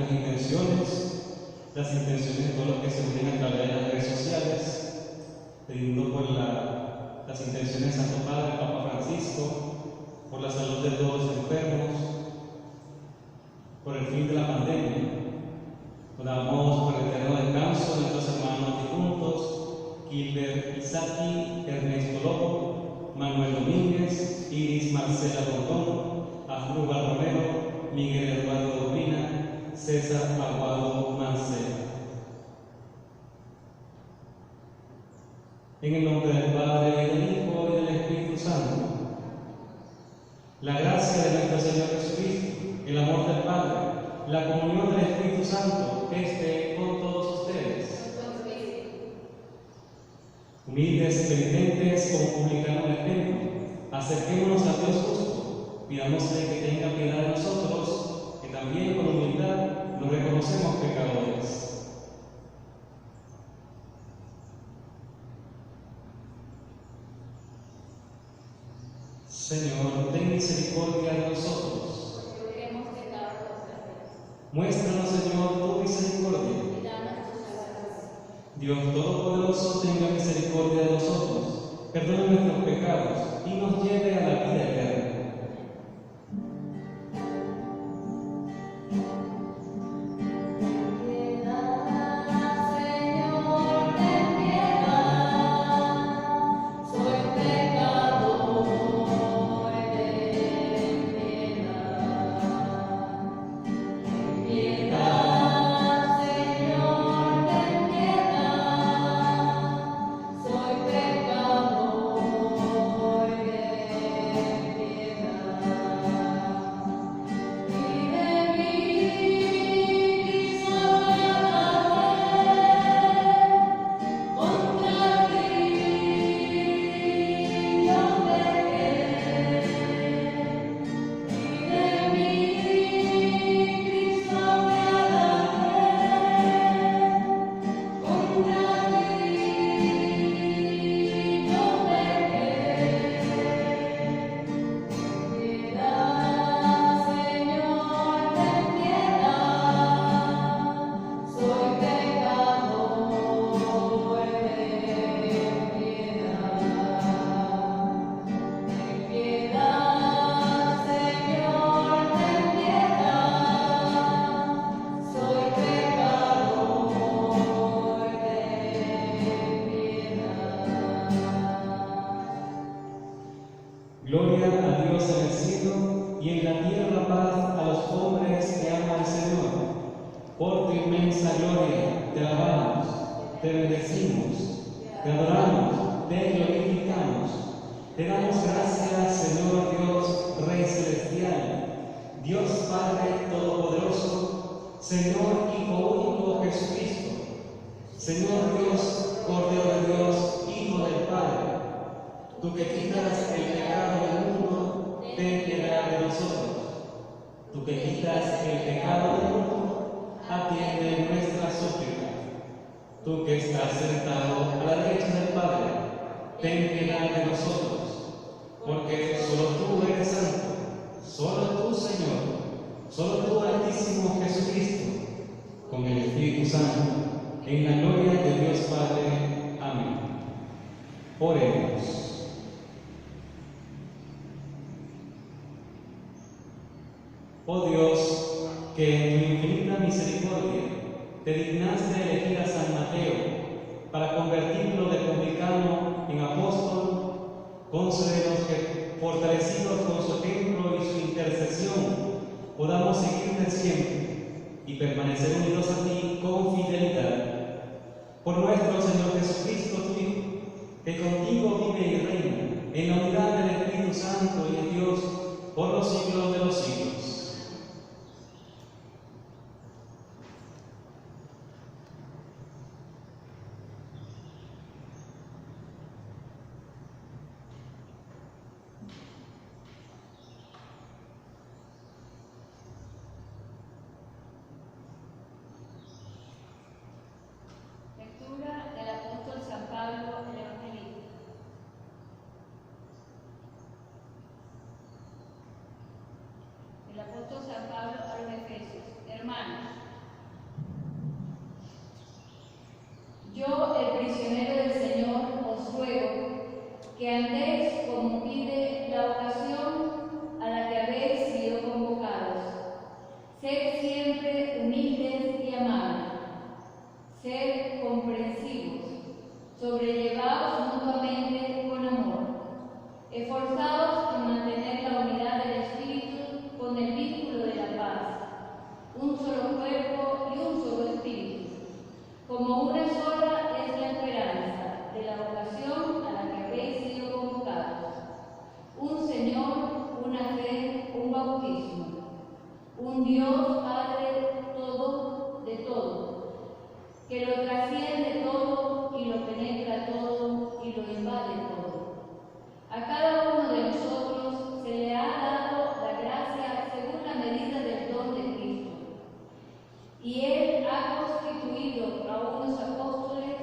nuestras intenciones, las intenciones de todos los que se unen a través de las redes sociales, pidiendo por las intenciones de Santo Padre, Papa Francisco, por la salud de todos los enfermos, por el fin de la pandemia. Oramos por el eterno descanso de nuestros hermanos difuntos, Gilbert Isaki, Ernesto Lobo, Manuel Domínguez, Iris Marcela Bordón, Asdrúbal Romero, Miguel Eduardo Urbina, César Aguado Mancera. En el nombre del Padre, y del Hijo, y del Espíritu Santo. La gracia de nuestro Señor Jesucristo, el amor del Padre, la comunión del Espíritu Santo, esté con todos ustedes. Humildes y penitentes, como publicaron el templo, acerquémonos a Dios justo, pidámosle que tenga piedad de nosotros, que también con humildad nos reconocemos pecadores. Señor, ten misericordia de nosotros. Porque hemos pecado contra ti. Muéstranos, Señor, tu misericordia. Y danos tu salvación. Dios Todopoderoso, tenga misericordia de nosotros, perdone nuestros pecados y nos lleve a la vida eterna. Gloria a Dios en el cielo y en la tierra paz a los hombres que aman al Señor. Por tu inmensa gloria te alabamos, te bendecimos, te adoramos, te glorificamos. Te damos gracias, Señor Dios, Rey celestial, Dios Padre todopoderoso, Señor Hijo único Jesucristo, Señor Dios, Cordero de Dios, Hijo del Padre. Tú que quitas el pecado del mundo, ten piedad de nosotros. Tú que quitas el pecado del mundo, atiende nuestra súplica. Tú que estás sentado a la derecha del Padre, ten piedad de nosotros. Porque solo tú eres santo, solo tú, Señor, solo tú, Altísimo Jesucristo, con el Espíritu Santo, en la gloria de Dios Padre. Amén. Oremos. Oh Dios, que en tu infinita misericordia te dignaste elegir a San Mateo para convertirlo de publicano en apóstol, concédenos que, fortalecidos con su ejemplo y su intercesión, podamos seguirte siempre y permanecer unidos a ti con fidelidad. Por nuestro Señor Jesucristo, tu Hijo, que contigo vive y reina en la unidad del Espíritu Santo y de Dios por los siglos de los siglos. Del apóstol San Pablo, el evangelista. El apóstol San Pablo a los Efesios. Hermanos, cuerpo y un solo espíritu. Como una sola es la esperanza de la vocación a la que habéis sido convocados. Un Señor, una fe, un bautismo. Un Dios Padre todo, de todo, que lo trasciende todo y lo penetra todo y lo invade todo. A cada uno de nosotros se le ha dado la gracia según la medida del don de Cristo. Y Él ha constituido a unos apóstoles,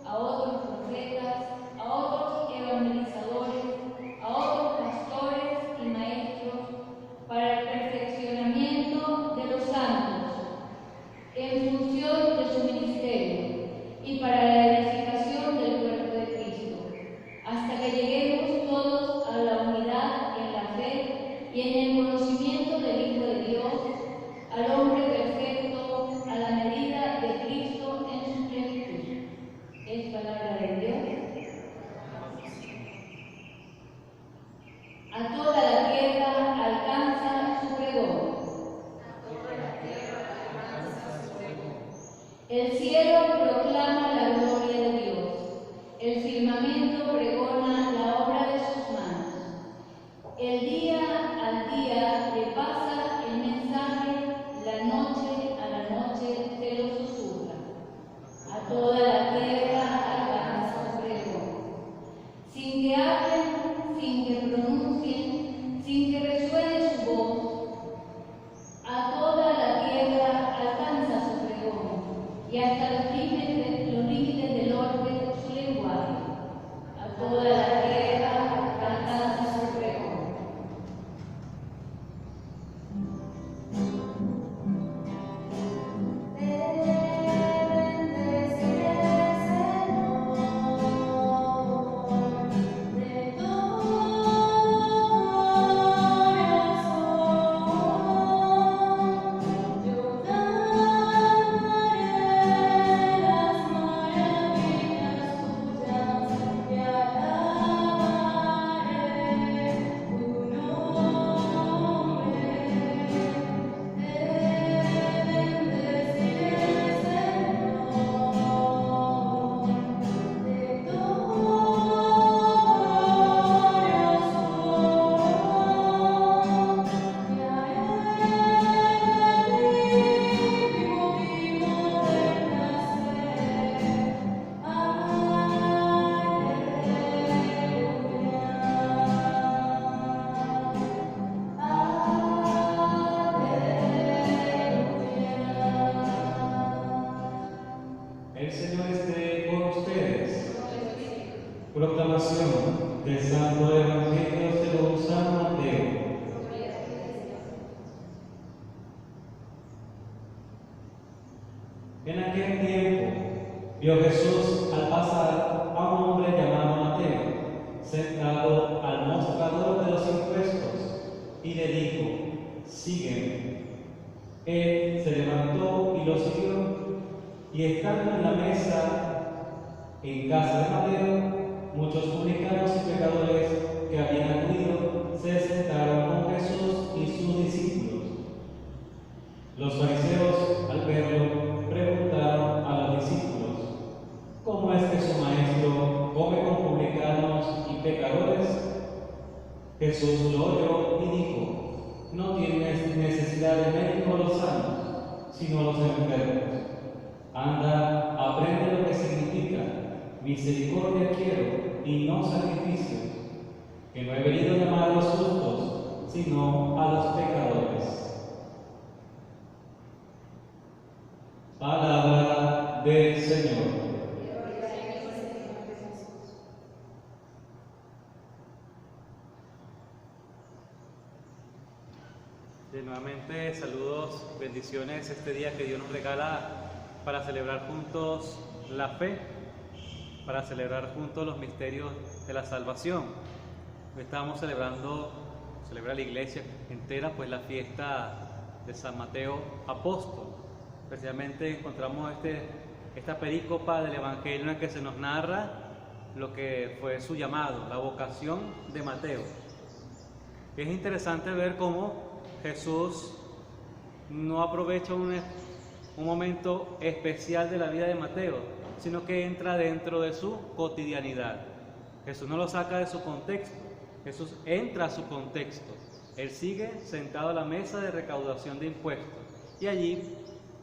a otros profetas, a otros evangelizadores, a otros pastores y maestros, para el perfeccionamiento de los santos, en función de su ministerio, y para la edificación del cuerpo de Cristo, hasta que lleguemos todos a la unidad en la fe y en el conocimiento del Hijo de Dios, al hombre perfecto, a la medida de Cristo en su plenitud. Es palabra de Dios. A toda la tierra alcanza su pregón. El cielo proclama la gloria de Dios. El firmamento pregona la obra de sus manos. El día al día le pasa el mensaje, la noche a la noche se lo susurra. A toda la tierra alcanza su pregón. Sin que hablen, sin que pronuncien, sin que resuene su voz, a toda la tierra alcanza su pregón, y hasta los límites del orbe su lenguaje. A toda la tierra alcanza su pregón. El Señor esté con ustedes. Proclamación del Santo Evangelio según San Mateo. En aquel tiempo vio Jesús al pasar a un hombre llamado Mateo, sentado al mostrador de los impuestos, y le dijo: sígueme. Él se levantó y lo siguió. Y estando en la mesa en casa de Mateo, muchos publicanos y pecadores que habían acudido se sentaron con Jesús y sus discípulos. Los fariseos, al verlo, preguntaron a los discípulos: ¿cómo es que su maestro come con publicanos y pecadores? Jesús lo oyó y dijo: no tienes necesidad de médico los sanos, sino los enfermos. Anda, aprende lo que significa: misericordia quiero y no sacrificios, que no he venido a llamar a los justos, sino a los pecadores. Palabra del Señor. Y nuevamente saludos, bendiciones este día que Dios nos regala para celebrar juntos la fe, para celebrar juntos los misterios de la salvación. Hoy estamos celebra la iglesia entera, pues la fiesta de San Mateo Apóstol. Precisamente encontramos esta perícopa del Evangelio en la que se nos narra lo que fue su llamado, la vocación de Mateo. Es interesante ver cómo Jesús no aprovecha un momento especial de la vida de Mateo, sino que entra dentro de su cotidianidad. Jesús no lo saca de su contexto, Jesús entra a su contexto. Él sigue sentado a la mesa de recaudación de impuestos y allí,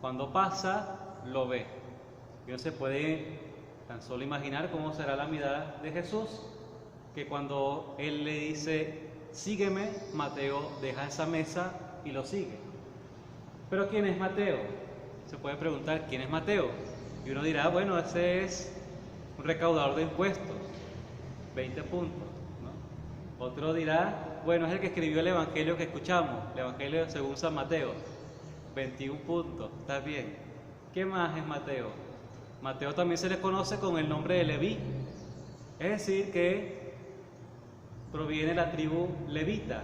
cuando pasa, lo ve. Y uno se puede tan solo imaginar cómo será la mirada de Jesús, que cuando Él le dice, sígueme, Mateo deja esa mesa y lo sigue. Pero ¿quién es Mateo? Se puede preguntar, ¿quién es Mateo? Y uno dirá, bueno, ese es un recaudador de impuestos, 20 puntos, ¿no? Otro dirá, bueno, es el que escribió el Evangelio que escuchamos, el Evangelio según San Mateo, 21 puntos, está bien. ¿Qué más es Mateo? Mateo también se le conoce con el nombre de Leví, es decir, que proviene de la tribu levita,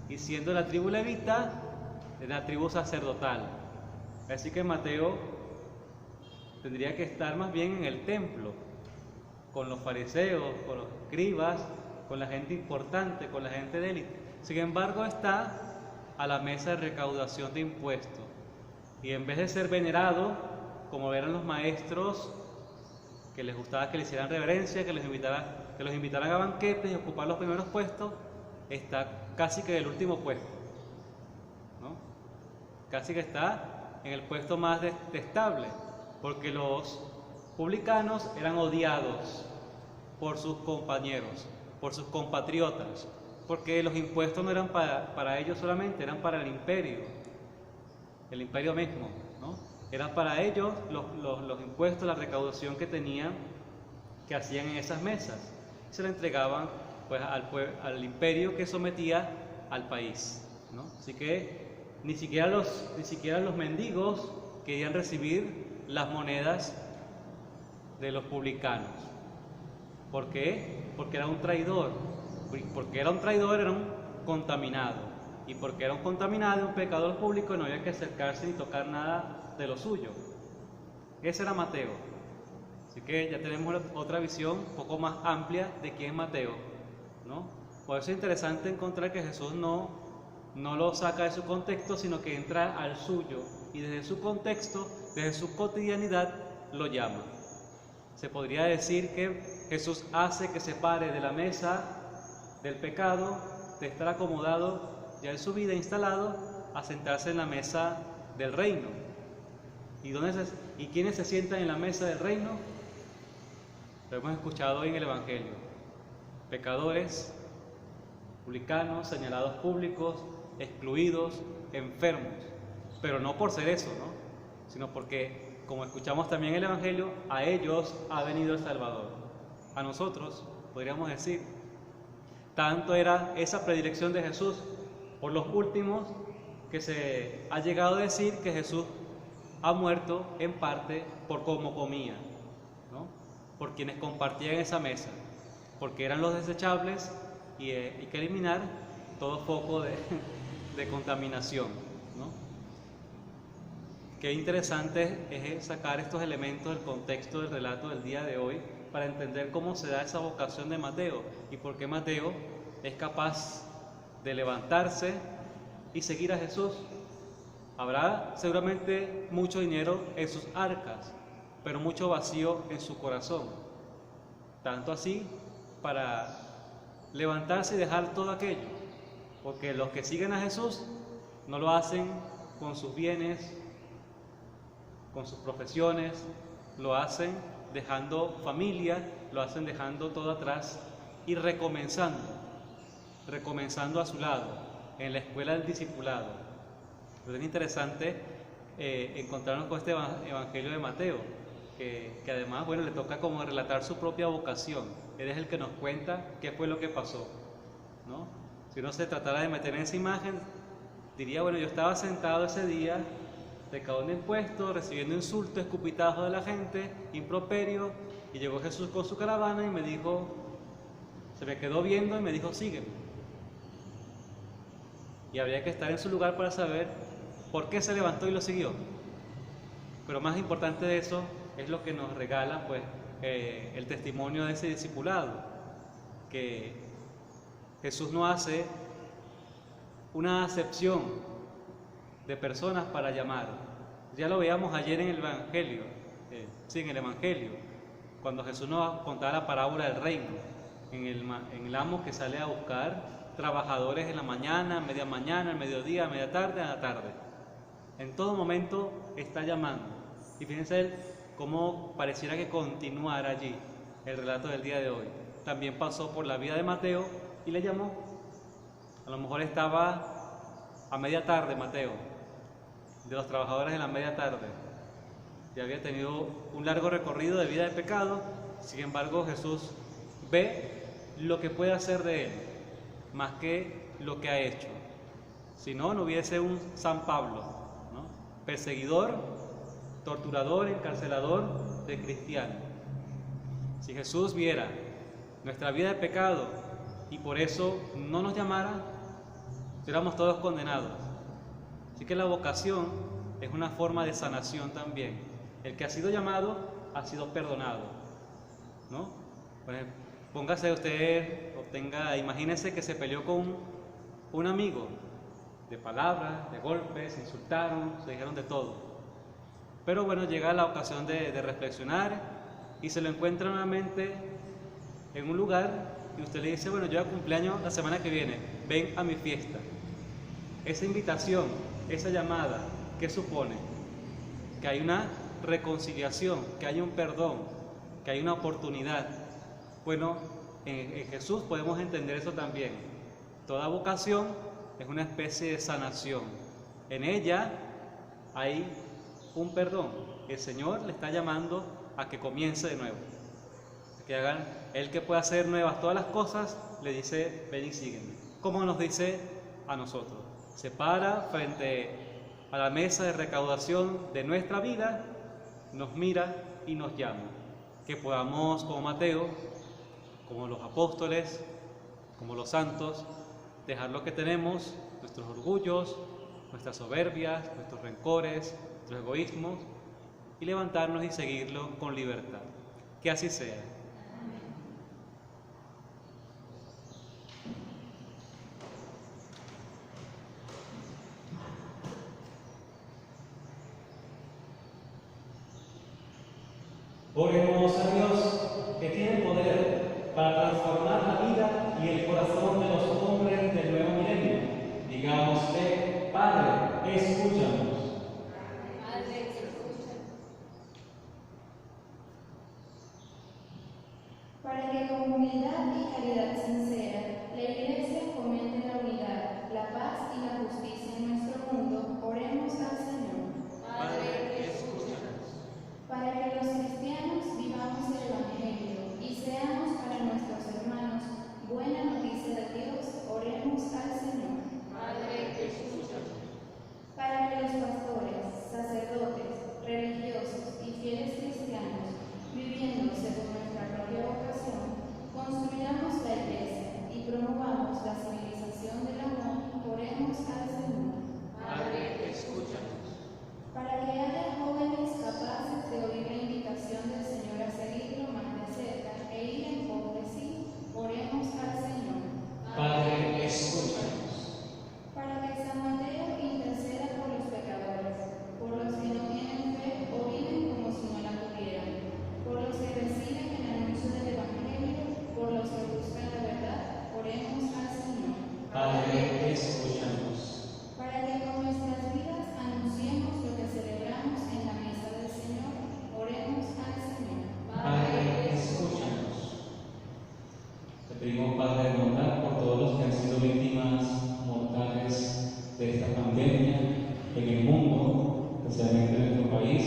y siendo la tribu levita, de la tribu sacerdotal. Así que Mateo tendría que estar más bien en el templo, con los fariseos, con los escribas, con la gente importante, con la gente de élite. Sin embargo, está a la mesa de recaudación de impuestos. Y en vez de ser venerado, como eran los maestros, que les gustaba que le hicieran reverencia, que los invitaran a banquetes y ocupar los primeros puestos, está casi que en el último puesto, ¿no? Casi que está en el puesto más detestable, porque los publicanos eran odiados por sus compañeros, por sus compatriotas, porque los impuestos no eran para ellos solamente, eran para el imperio mismo, ¿no? Eran para ellos los impuestos, la recaudación que hacían en esas mesas, se la entregaban pues al imperio que sometía al país, ¿no? Así que ni siquiera los mendigos querían recibir las monedas de los publicanos. ¿Por qué? Porque era un traidor. Porque era un traidor, era un contaminado. Y porque era un contaminado, un pecador público, no había que acercarse ni tocar nada de lo suyo. Ese era Mateo. Así que ya tenemos otra visión un poco más amplia de quién es Mateo, ¿no? Por eso es interesante encontrar que Jesús no lo saca de su contexto, sino que entra al suyo y desde su contexto, desde su cotidianidad, lo llama. Se podría decir que Jesús hace que se pare de la mesa del pecado, de estar acomodado ya en su vida instalado, a sentarse en la mesa del reino. ¿Y quiénes se sientan en la mesa del reino? Lo hemos escuchado hoy en el Evangelio. Pecadores, publicanos, señalados públicos, excluidos, enfermos, pero no por ser eso, ¿no? Sino porque, como escuchamos también en el Evangelio, a ellos ha venido el Salvador. A nosotros, podríamos decir, tanto era esa predilección de Jesús por los últimos, que se ha llegado a decir que Jesús ha muerto en parte por cómo comía, ¿no? Por quienes compartían esa mesa, porque eran los desechables y hay que eliminar todo foco de contaminación, ¿no? Qué interesante es sacar estos elementos del contexto del relato del día de hoy para entender cómo se da esa vocación de Mateo y por qué Mateo es capaz de levantarse y seguir a Jesús. Habrá seguramente mucho dinero en sus arcas, pero mucho vacío en su corazón. Tanto así para levantarse y dejar todo aquello, porque los que siguen a Jesús no lo hacen con sus bienes, con sus profesiones, lo hacen dejando familia, lo hacen dejando todo atrás y recomenzando a su lado, en la escuela del discipulado. Pero es interesante encontrarnos con este Evangelio de Mateo, que además, bueno, le toca como relatar su propia vocación. Él es el que nos cuenta qué fue lo que pasó, ¿no? Si uno se tratara de meter en esa imagen, diría, bueno, yo estaba sentado ese día, recaudando de impuestos, recibiendo insultos, escupitajos de la gente, improperio, y llegó Jesús con su caravana y me dijo, se me quedó viendo y me dijo, sígueme. Y habría que estar en su lugar para saber por qué se levantó y lo siguió. Pero más importante de eso es lo que nos regala pues, el testimonio de ese discipulado, que Jesús no hace una acepción de personas para llamar, Ya lo veíamos ayer en el Evangelio, en el Evangelio, cuando Jesús nos contaba la parábola del reino, en el amo que sale a buscar trabajadores en la mañana, al mediodía, a media tarde, a la tarde. En todo momento está llamando. Y fíjense él cómo pareciera que continuara allí el relato del día de hoy. También pasó por la vida de Mateo y le llamó. A lo mejor estaba a media tarde Mateo, de los trabajadores de la media tarde. Ya había tenido un largo recorrido de vida de pecado, sin embargo Jesús ve lo que puede hacer de él, más que lo que ha hecho. Si no, no hubiese un San Pablo, ¿no? Perseguidor, torturador, encarcelador de cristianos. Si Jesús viera nuestra vida de pecado y por eso no nos llamara, éramos todos condenados. Así que la vocación es una forma de sanación también. El que ha sido llamado ha sido perdonado, ¿no? Por ejemplo, póngase usted, imagínese que se peleó con un amigo, de palabras, de golpes, se insultaron, se dijeron de todo. Pero bueno, llega la ocasión de reflexionar y se lo encuentra nuevamente en un lugar y usted le dice, bueno, yo hago cumpleaños la semana que viene, ven a mi fiesta. Esa invitación, esa llamada, ¿qué supone? Que hay una reconciliación, que hay un perdón, que hay una oportunidad. Bueno, en Jesús podemos entender eso también. Toda vocación es una especie de sanación. En ella hay un perdón. El Señor le está llamando a que comience de nuevo. Que hagan, Él que puede hacer nuevas todas las cosas, le dice, ven y sígueme. Como nos dice a nosotros. Se para frente a la mesa de recaudación de nuestra vida, nos mira y nos llama. Que podamos, como Mateo, como los apóstoles, como los santos, dejar lo que tenemos, nuestros orgullos, nuestras soberbias, nuestros rencores, nuestros egoísmos, y levantarnos y seguirlo con libertad. Que así sea. Oremos a Dios, que tiene poder para transformar la vida y el corazón de los hombres del nuevo milenio. Digamos que, Padre, escúchanos. Padre, escúchanos. Para que con humildad y caridad sincera la Iglesia fomente la unidad, la paz y la justicia en nuestro mundo, oremos al Señor. Padre, escúchanos. Para que los cristianos vivamos el Evangelio y seamos para nuestros hermanos buena noticia de Dios, oremos al Señor. Padre, escúchanos. Para que los pastores, sacerdotes, religiosos y fieles cristianos, viviendo según nuestra propia vocación, construyamos la Iglesia y promovamos la civilización del amor, oremos al Señor. Padre, escúchanos. Para que haya jóvenes capaces de oír la invitación del Señor a seguirlo más de cerca e ir en pos de sí, oremos al Señor. Padre, escúchanos. Para que San Mateo interceda por los pecadores, por los que no tienen fe o viven como si no la tuvieran, por los que reciben el anuncio del Evangelio, por los que buscan la verdad, oremos al Señor. Padre, escúchanos. Para que con nuestras vidas anunciemos lo que celebramos en la mesa del Señor, oremos al Señor. Padre, escúchanos. Te pedimos, Padre, de bondad por todos los que han sido víctimas mortales de esta pandemia en el mundo, especialmente en nuestro país,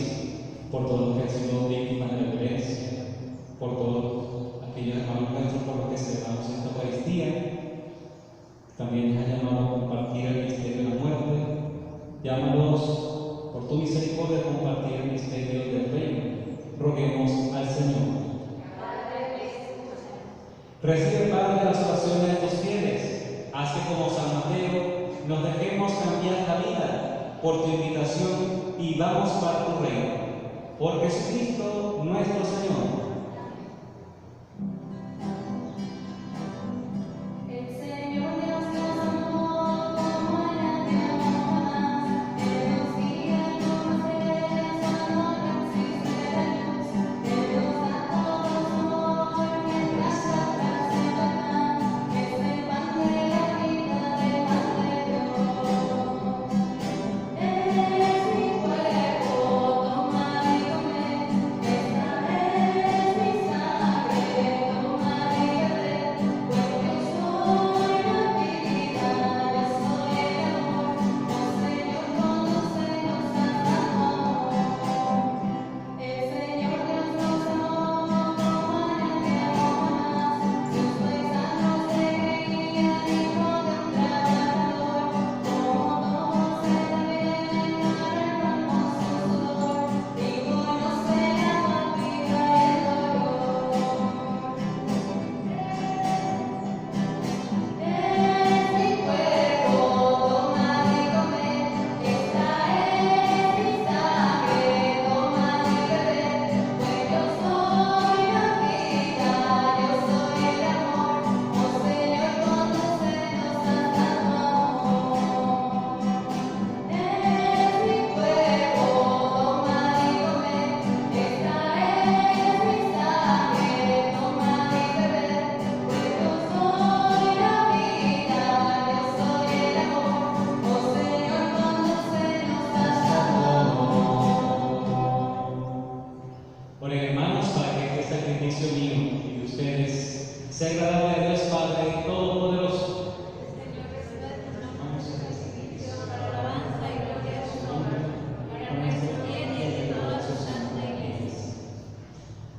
por todos los que han sido víctimas de la violencia, por todos aquellos hermanos nuestros por los que celebramos esta Eucaristía. También nos ha llamado a compartir el misterio de la muerte. Llámanos por tu misericordia a compartir el misterio del reino. Roguemos al Señor. Recibe, Padre, las oraciones de tus fieles. Haz que como San Mateo nos dejemos cambiar la vida por tu invitación y vamos para tu reino. Por Jesucristo nuestro Señor. El Señor Dios nos amó como a nadie más, Él nos guía y nos hace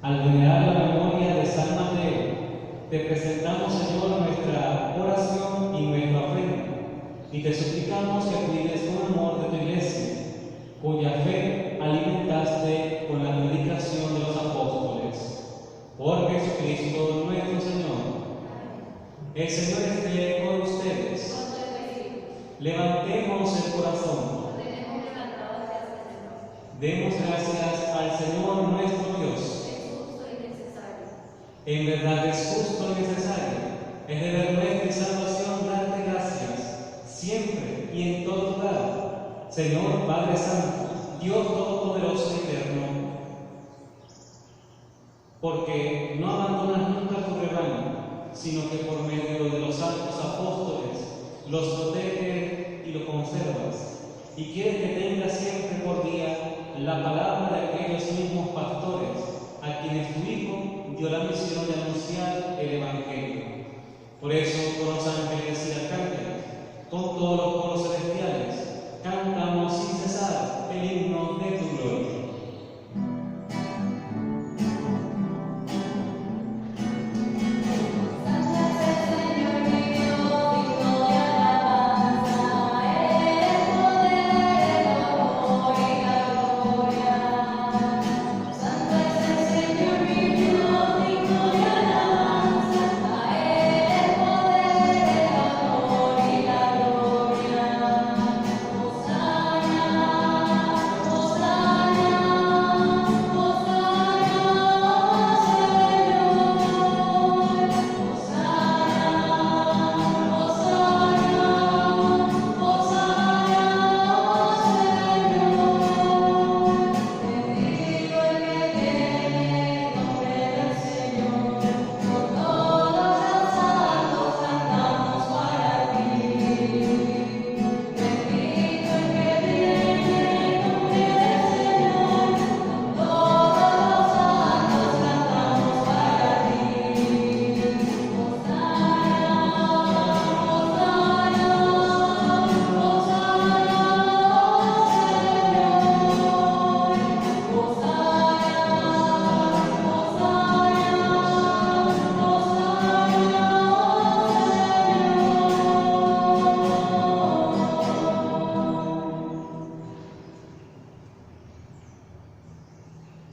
Al venerar la memoria de San Mateo, te presentamos, Señor, nuestra oración y nuestra ofrenda, y te suplicamos que cuides con amor de tu Iglesia, cuya fe alimentaste con la predicación de los apóstoles. Por Jesucristo nuestro Señor. El Señor esté con ustedes. Levantemos el corazón. Demos gracias al Señor nuestro Dios. En verdad es justo y necesario, es deber nuestra y salvación darte gracias, siempre y en todo lugar, Señor Padre Santo, Dios Todopoderoso y Eterno, porque no abandonas nunca tu rebaño, sino que por medio de los santos apóstoles los proteges y los conservas, y quieres que tenga siempre por día la palabra de aquellos mismos pastores a quienes tu Hijo dio la misión de anunciar el Evangelio. Por eso, con los ángeles y arcángeles, con todos los coros celestiales, cantamos sin cesar el himno de tu gloria.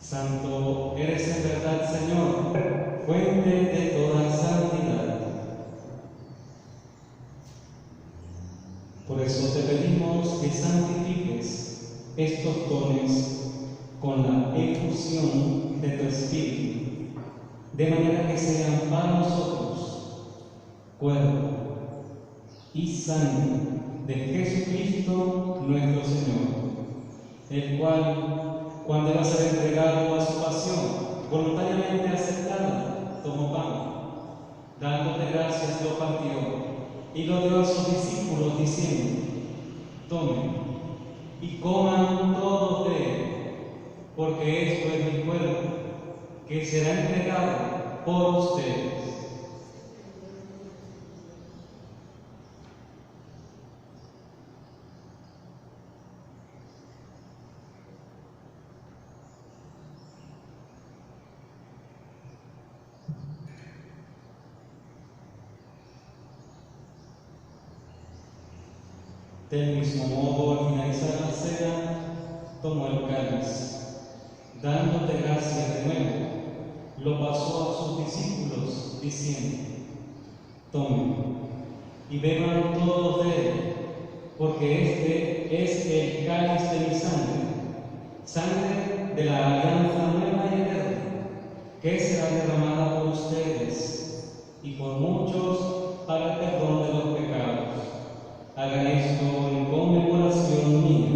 Santo eres en verdad, Señor, fuente de toda santidad. Por eso te pedimos que santifiques estos dones con la efusión de tu Espíritu, de manera que sean para nosotros cuerpo y sangre de Jesucristo nuestro Señor, el cual, cuando iba a ser entregado a su pasión, voluntariamente aceptada, tomó pan, dándote gracias, lo partió y lo dio a sus discípulos, diciendo: tomen y coman todos de él, porque esto es mi cuerpo, que será entregado por ustedes. Del mismo modo, al finalizar la cena, tomó el cáliz, dándote gracias de nuevo, lo pasó a sus discípulos, diciendo: tomen y beban todos de él, porque este es el cáliz de mi sangre, sangre de la alianza nueva y eterna, que será derramada por ustedes y por muchos para el perdón de los pecados. Hagan esto en conmemoración mía.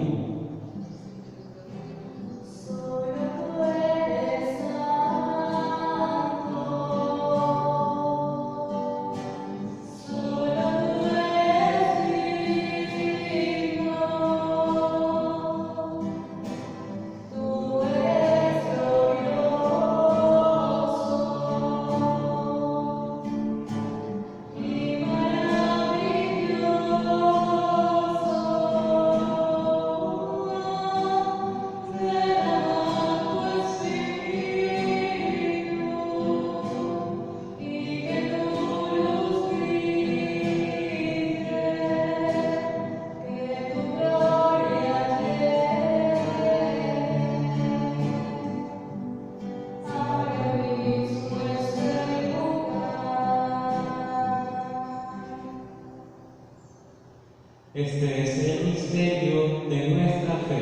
Este es el misterio de nuestra fe.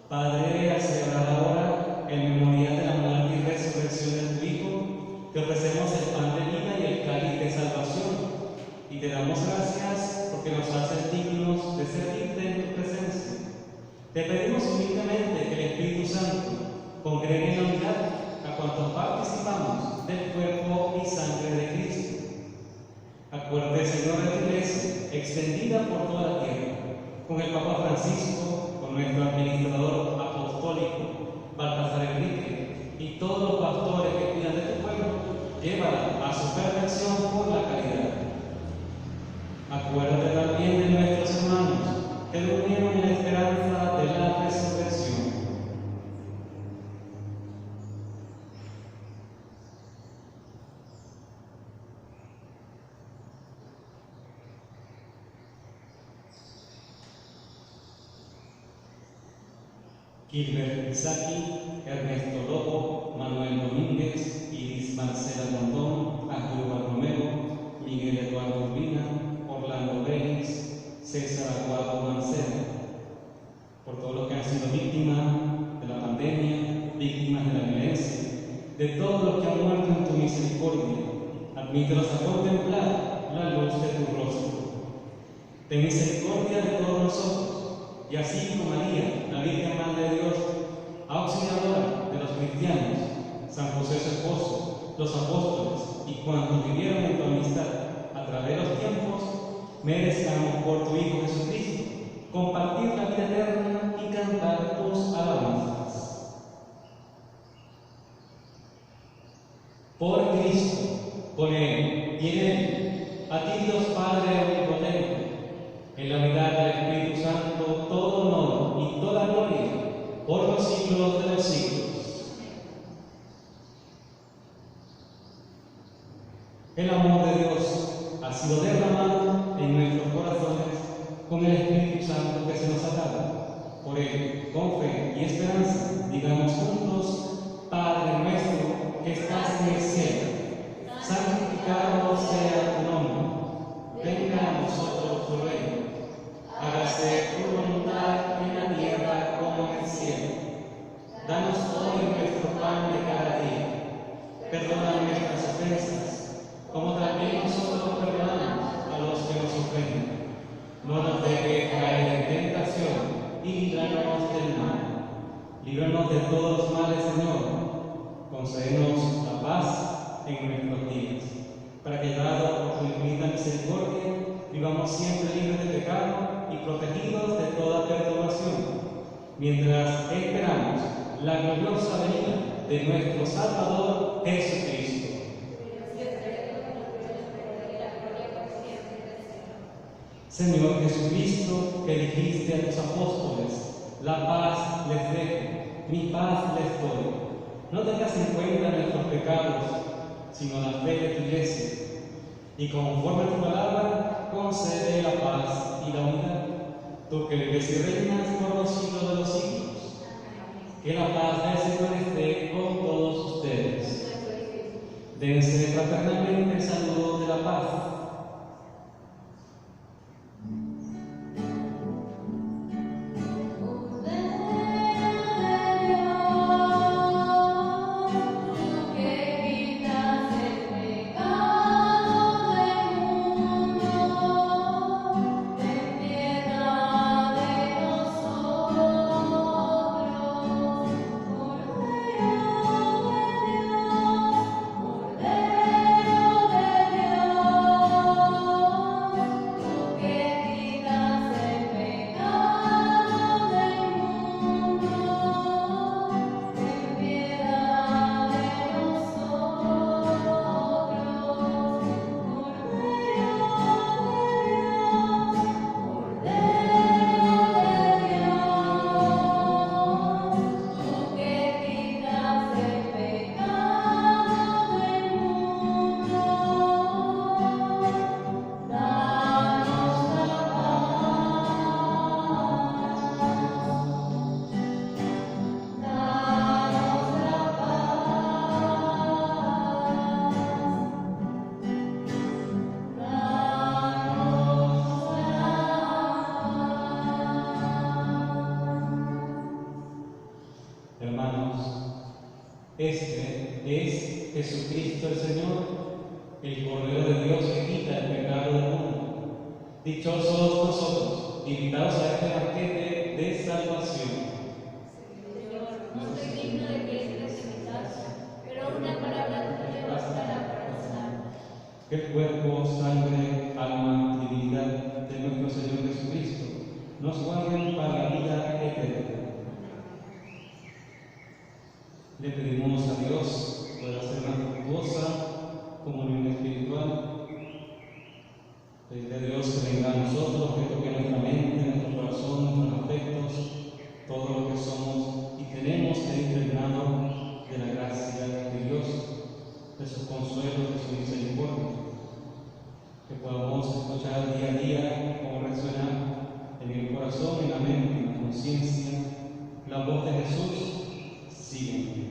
Padre, al celebrar ahora el memorial de la muerte y resurrección de tu Hijo, te ofrecemos el pan de vida y el cáliz de salvación, y te damos gracias porque nos haces dignos de servirte en tu presencia. Te pedimos humildemente que el Espíritu Santo congregue en la unidad a cuantos participamos del cuerpo y sangre de Cristo. Acuérdate, Señor, de tu Iglesia, extendida por toda la tierra, con el Papa Francisco, con nuestro administrador apostólico, Baltasar Enrique, y todos los pastores que cuidan de tu pueblo, llévala a su perfección por la caridad. Acuérdate también de nuestros hermanos que durmieron en la esperanza de la resurrección. Gilbert Isaki, Ernesto Lobo, Manuel Domínguez, Iris Marcela Rondón, Asdrúbal Romero, Miguel Eduardo Urbina, Orlando Reyes, César Aguado Mancera, por todos los que han sido víctimas de la pandemia, víctimas de la violencia, de todos los que han muerto en tu misericordia, admítelos a contemplar la luz de tu rostro. Ten misericordia de todos nosotros, y así como María, la Virgen Madre de Dios, auxiliadora de los cristianos, San José su esposo, los apóstoles y cuantos vivieron en tu amistad a través de los tiempos, merezcamos por tu Hijo Jesucristo compartir la vida eterna y cantar tus alabanzas. Por Cristo, con Él y en Él, a ti Dios Padre omnipotente, en la unidad del Espíritu Santo, todo honor y toda gloria por los siglos de los siglos. El amor de Dios ha sido derramado en nuestros corazones con el Espíritu Santo que se nos ha dado. Por él, con fe y esperanza, digamos juntos: Padre nuestro que estás en el cielo, santificado sea tu nombre. Venga a nosotros tu reino. Hágase tu voluntad en la tierra como en el cielo. Danos hoy nuestro pan de cada día. Perdona nuestras ofensas, como también nosotros perdonamos a los que nos ofenden. No nos dejes caer en tentación y líbranos del mal. Líbranos de todos los males, Señor. Concédenos la paz en nuestros días, para que, llevados por tu infinita misericordia, vivamos siempre libres de pecado y protegidos de toda perturbación, mientras esperamos la gloriosa venida de nuestro Salvador Jesucristo. Señor Jesucristo, que dijiste a tus apóstoles: la paz les dejo, mi paz les doy. No tengas en cuenta nuestros pecados, sino la fe de tu Iglesia, y conforme a tu palabra, concede la paz y la unidad. Tú que vives y reinas por los siglos de los siglos. Que la paz del Señor esté con todos ustedes. Dense fraternalmente el saludo de la paz. Cordero de Dios, Este es Jesucristo el Señor, el Cordero de Dios que quita el pecado del mundo. Dichosos nosotros, invitados a este banquete de salvación. Señor, no soy digno de que entres en mi casa, pero una palabra tuya bastará para sanar. Que el cuerpo, sangre, alma, divinidad de nuestro Señor Jesucristo nos guarden para la vida eterna. Le pedimos a Dios por hacer una fructuosa comunión espiritual. Pedirle a Dios que venga a nosotros, que toque nuestra mente, nuestro corazón, nuestros afectos, todo lo que somos y tenemos que ir impregnado de la gracia de Dios, de sus consuelos, de su misericordia. Que podamos escuchar día a día cómo resuena en el corazón, en la mente, en la conciencia, la voz de Jesús. Sígueme.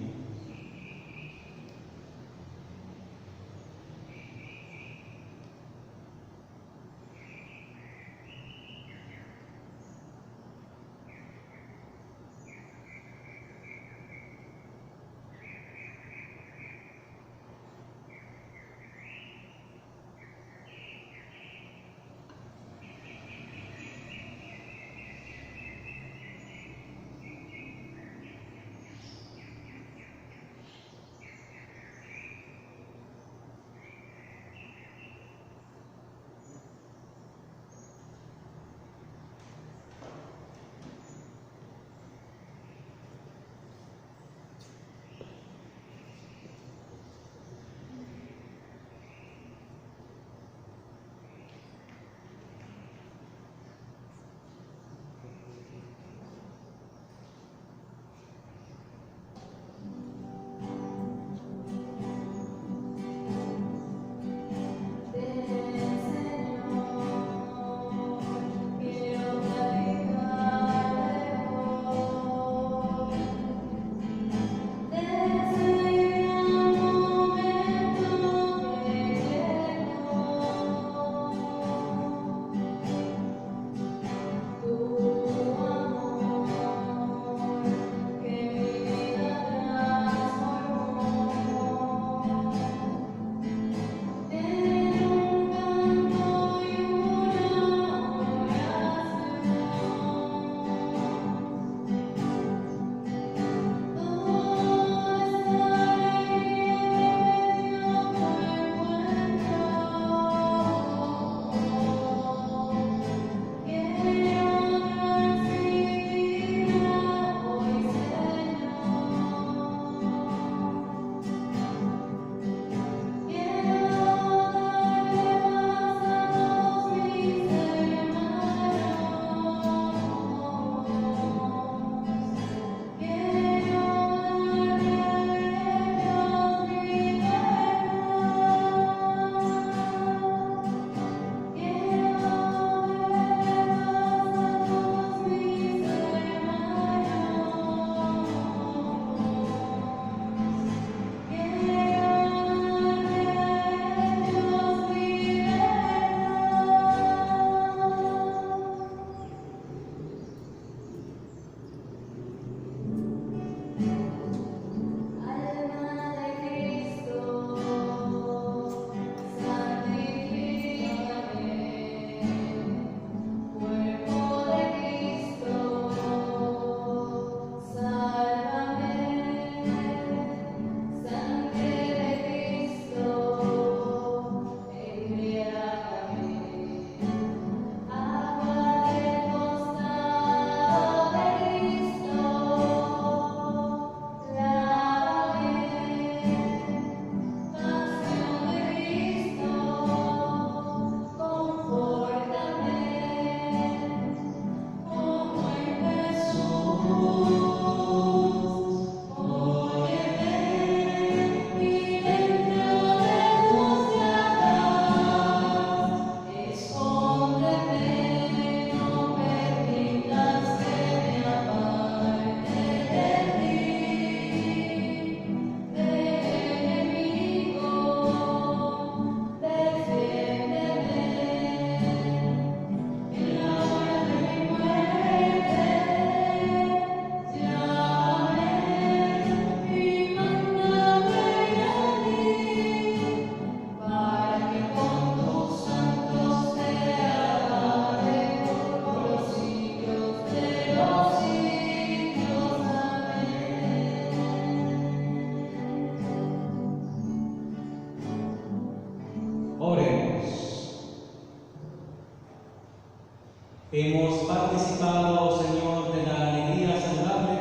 Hemos participado, Señor, de la alegría saludable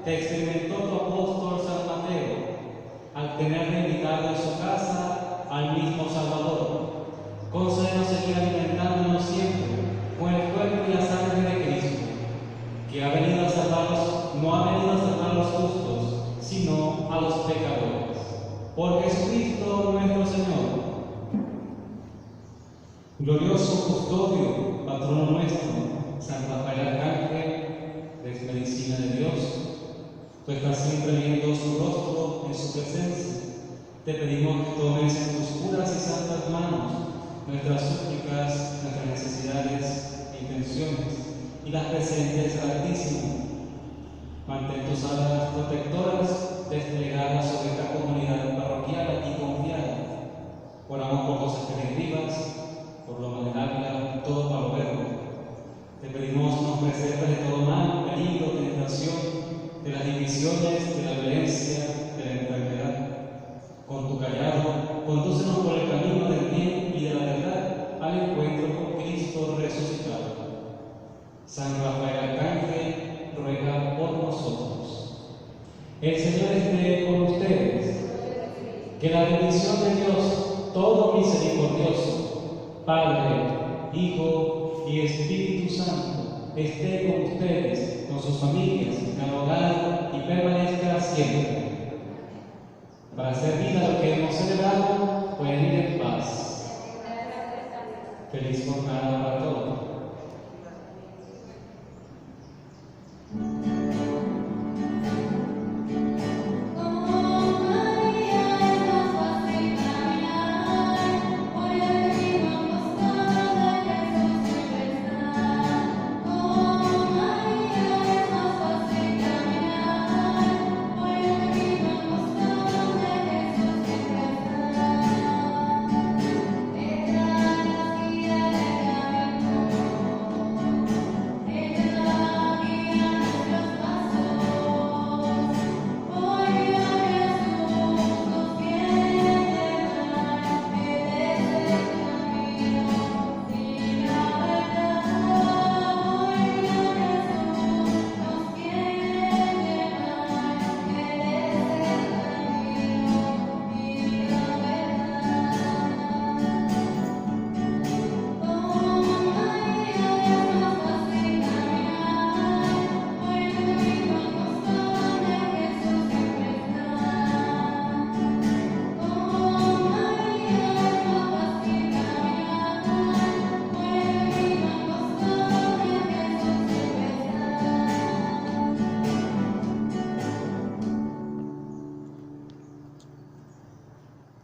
que experimentó tu apóstol San Mateo al tener invitado en su casa al mismo Salvador. Concédenos seguir alimentándonos siempre con el cuerpo y la sangre de Cristo, que ha venido a salvarlos, no ha venido a salvar a los justos, sino a los pecadores. Por Jesucristo nuestro Señor. Glorioso custodio, patrono nuestro, San Rafael Arcángel, de medicina de Dios, tú estás siempre viendo su rostro en su presencia. Te pedimos que tomes en tus puras y santas manos nuestras súplicas, nuestras necesidades e intenciones, y las presentes al Altísimo. Mantén tus alas protectoras desplegadas sobre esta comunidad parroquial y confiada. Oramos por los escribas, por lo venerable, todo para lo verbo. Te pedimos nos preserves de todo mal, peligro, tentación, de las divisiones, de la violencia, de la enfermedad. Con tu callado, condúcenos por el camino del bien y de la verdad al encuentro con Cristo resucitado. San Rafael Arcángel, ruega por nosotros. El Señor esté con ustedes. Que la bendición de Dios, todo misericordioso, Padre, Hijo y Espíritu Santo, esté con ustedes, con sus familias, en el hogar y permanezca siempre. Para servir a lo que hemos celebrado, pueden ir en paz. Feliz jornada para todos.